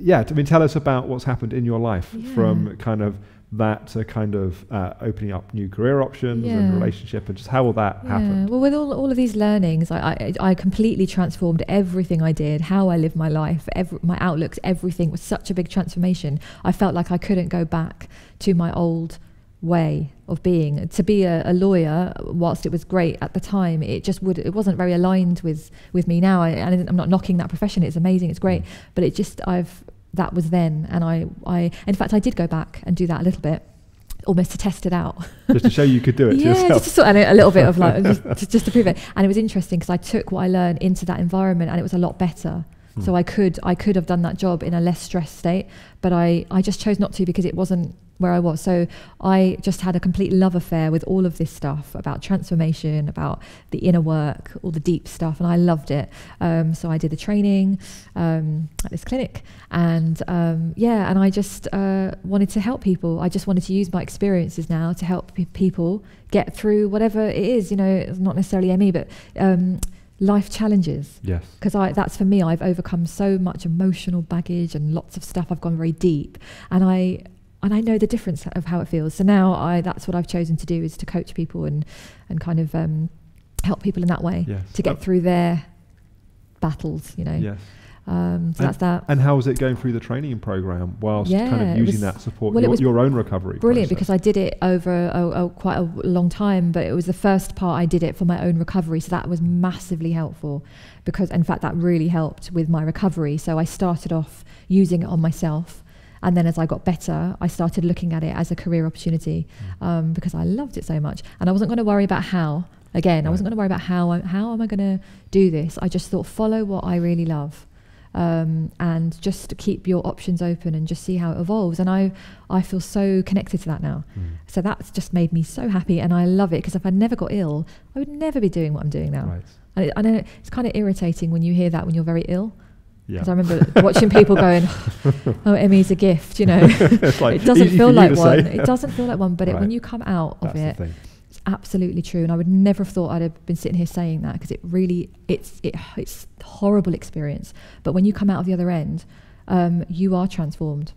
yeah, I mean, tell us about what's happened in your life from kind of that to kind of opening up new career options and relationship, and just how all that happened. Well, with all of these learnings, I completely transformed everything I did, how I lived my life, my outlooks, everything was such a big transformation. I felt like I couldn't go back to my old way of being. To be a lawyer, whilst it was great at the time, it wasn't very aligned with me now. I'm not knocking that profession, it's amazing, it's great, but it just, that was then, and I in fact I did go back and do that a little bit, almost to test it out, just to show you could do it to yourself. Just to sort of, a little bit of like just to prove it. And it was interesting because I took what I learned into that environment, and it was a lot better. So I could have done that job in a less stressed state, but I just chose not to because it wasn't where I was. So I just had a complete love affair with all of this stuff about transformation, about the inner work, all the deep stuff, and I loved it. So I did the training at this clinic, and and I just wanted to help people. I just wanted to use my experiences now to help people get through whatever it is, it's not necessarily ME, but life challenges. Yes. Because that's for me, I've overcome so much emotional baggage and lots of stuff. I've gone very deep, and I know the difference of how it feels. So now that's what I've chosen to do, is to coach people and kind of help people in that way to get through their battles, Yes. So that's that. And how was it going through the training program whilst kind of using that support, your own recovery brilliant process? Because I did it over quite a long time, but it was the first part I did it for my own recovery, so that was massively helpful, because in fact that really helped with my recovery. So I started off using it on myself, and then as I got better, I started looking at it as a career opportunity, because I loved it so much, and I wasn't going to worry about how. Again, I wasn't going to worry about how am I going to do this. I just thought, follow what I really love. And just to keep your options open and just see how it evolves. And I feel so connected to that now. So that's just made me so happy, and I love it, because if I never got ill, I would never be doing what I'm doing now. Right. And I know it's kind of irritating when you hear that when you're very ill. Because I remember watching people going, "Oh, ME's a gift," It doesn't feel like one. It doesn't feel like one, but when you come out of it, it's absolutely true. And I would never have thought I'd have been sitting here saying that, because it really, it's a horrible experience. But when you come out of the other end, you are transformed.